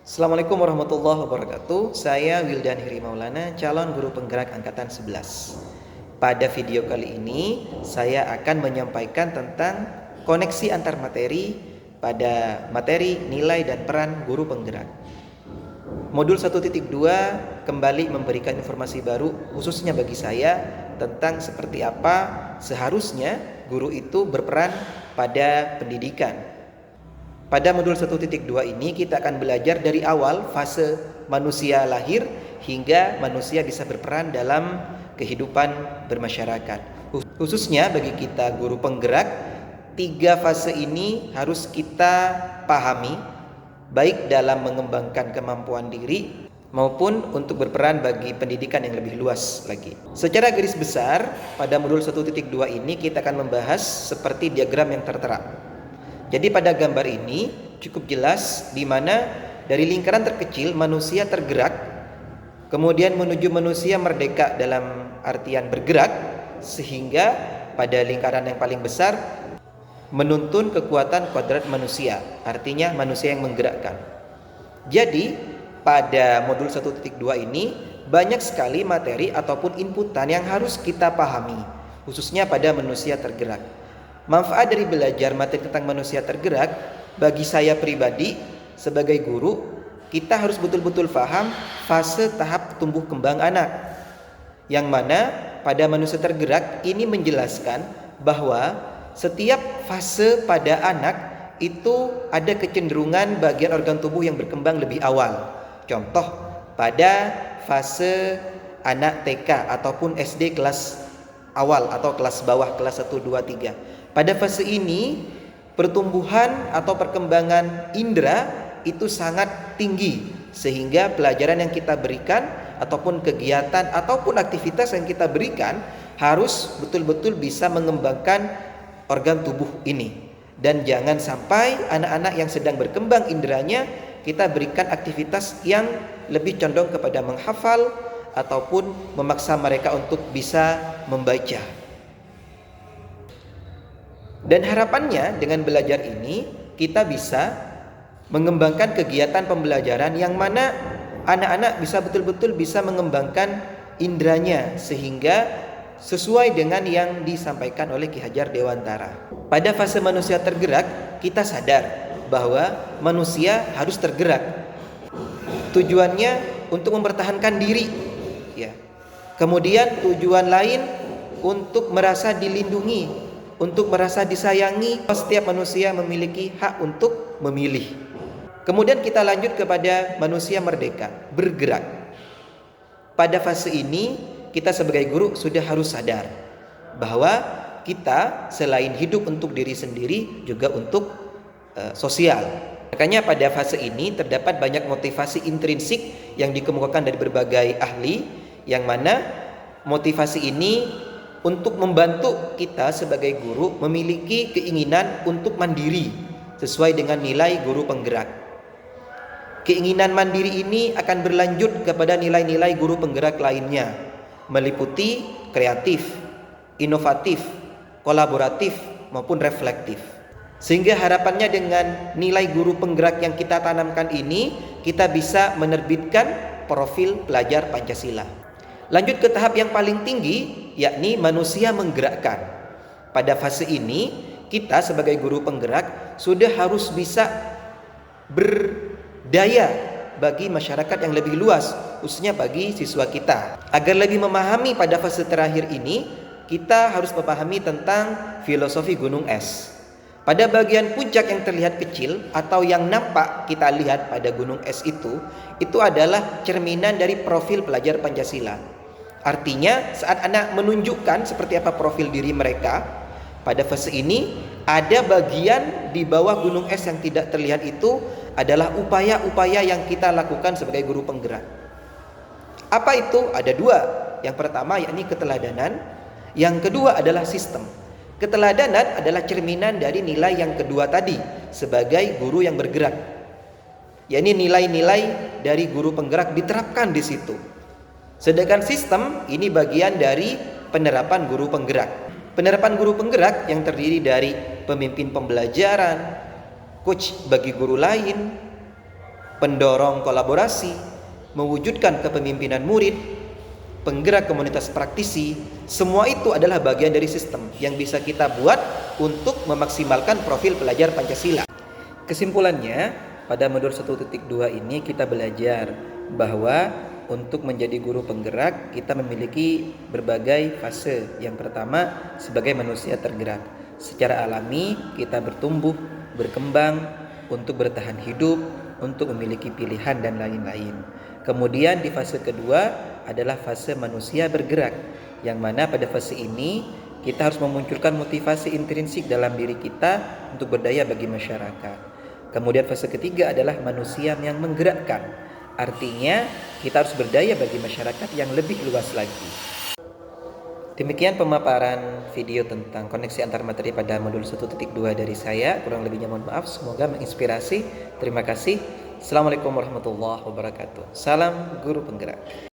Assalamualaikum warahmatullahi wabarakatuh. Saya Wildan Hiri Maulana, calon guru penggerak angkatan 11. Pada video kali ini saya akan menyampaikan tentang koneksi antar materi pada materi nilai dan peran guru penggerak. Modul 1.2 kembali memberikan informasi baru khususnya bagi saya tentang seperti apa seharusnya guru itu berperan pada pendidikan. Pada modul 1.2 ini kita akan belajar dari awal fase manusia lahir hingga manusia bisa berperan dalam kehidupan bermasyarakat. Khususnya bagi kita guru penggerak, 3 fase ini harus kita pahami baik dalam mengembangkan kemampuan diri maupun untuk berperan bagi pendidikan yang lebih luas lagi. Secara garis besar, pada modul 1.2 ini kita akan membahas seperti diagram yang tertera. Jadi pada gambar ini cukup jelas di mana dari lingkaran terkecil manusia tergerak, kemudian menuju manusia merdeka dalam artian bergerak, sehingga pada lingkaran yang paling besar menuntun kekuatan kuadrat manusia, artinya manusia yang menggerakkan. Jadi pada modul 1.2 ini banyak sekali materi ataupun inputan yang harus kita pahami, khususnya pada manusia tergerak. Manfaat dari belajar materi tentang manusia tergerak bagi saya pribadi sebagai guru, kita harus betul-betul paham fase tahap tumbuh kembang anak, yang mana pada manusia tergerak ini menjelaskan bahwa setiap fase pada anak itu ada kecenderungan bagian organ tubuh yang berkembang lebih awal. Contoh pada fase anak TK ataupun SD kelas awal atau kelas bawah, kelas 1, 2, 3. Pada fase ini pertumbuhan atau perkembangan indera itu sangat tinggi, sehingga pelajaran yang kita berikan ataupun kegiatan ataupun aktivitas yang kita berikan harus betul-betul bisa mengembangkan organ tubuh ini. Dan jangan sampai anak-anak yang sedang berkembang inderanya kita berikan aktivitas yang lebih condong kepada menghafal ataupun memaksa mereka untuk bisa membaca. Dan harapannya dengan belajar ini kita bisa mengembangkan kegiatan pembelajaran yang mana anak-anak bisa betul-betul bisa mengembangkan inderanya sehingga sesuai dengan yang disampaikan oleh Ki Hajar Dewantara. Pada fase manusia tergerak, kita sadar bahwa manusia harus tergerak. Tujuannya untuk mempertahankan diri, ya. Kemudian tujuan lain untuk merasa dilindungi, untuk merasa disayangi. Setiap manusia memiliki hak untuk memilih. Kemudian kita lanjut kepada manusia merdeka, bergerak. Pada fase ini kita sebagai guru sudah harus sadar bahwa kita selain hidup untuk diri sendiri juga untuk sosial. Makanya pada fase ini terdapat banyak motivasi intrinsik yang dikemukakan dari berbagai ahli, yang mana motivasi ini untuk membantu kita sebagai guru memiliki keinginan untuk mandiri sesuai dengan nilai guru penggerak. Keinginan mandiri ini akan berlanjut kepada nilai-nilai guru penggerak lainnya, meliputi kreatif, inovatif, kolaboratif maupun reflektif. Sehingga harapannya dengan nilai guru penggerak yang kita tanamkan ini, kita bisa menerbitkan profil pelajar Pancasila. Lanjut ke tahap yang paling tinggi, yakni manusia menggerakkan. Pada fase ini kita sebagai guru penggerak sudah harus bisa berdaya bagi masyarakat yang lebih luas, khususnya bagi siswa kita. Agar lebih memahami pada fase terakhir ini, kita harus memahami tentang filosofi gunung es. Pada bagian puncak yang terlihat kecil atau yang nampak kita lihat pada gunung es itu adalah cerminan dari profil pelajar Pancasila. Artinya saat anak menunjukkan seperti apa profil diri mereka, pada fase ini ada bagian di bawah gunung es yang tidak terlihat itu adalah upaya-upaya yang kita lakukan sebagai guru penggerak. Apa itu? Ada 2. Yang pertama yakni keteladanan, yang kedua adalah sistem. Keteladanan adalah cerminan dari nilai yang kedua tadi sebagai guru yang bergerak. Yakni nilai-nilai dari guru penggerak diterapkan di situ. Sedangkan sistem ini bagian dari penerapan guru penggerak. Penerapan guru penggerak yang terdiri dari pemimpin pembelajaran, coach bagi guru lain, pendorong kolaborasi, mewujudkan kepemimpinan murid, penggerak komunitas praktisi. Semua itu adalah bagian dari sistem yang bisa kita buat untuk memaksimalkan profil pelajar Pancasila. Kesimpulannya, pada modul 1.2 ini kita belajar bahwa untuk menjadi guru penggerak kita memiliki berbagai fase. Yang pertama, sebagai manusia tergerak. Secara alami kita bertumbuh, berkembang untuk bertahan hidup, untuk memiliki pilihan dan lain-lain. Kemudian di fase kedua adalah fase manusia bergerak, yang mana pada fase ini kita harus memunculkan motivasi intrinsik dalam diri kita untuk berdaya bagi masyarakat. Kemudian fase ketiga adalah manusia yang menggerakkan. Artinya kita harus berdaya bagi masyarakat yang lebih luas lagi. Demikian pemaparan video tentang koneksi antar materi pada modul 1.2 dari saya. Kurang lebihnya mohon maaf, semoga menginspirasi. Terima kasih. Assalamualaikum warahmatullahi wabarakatuh. Salam guru penggerak.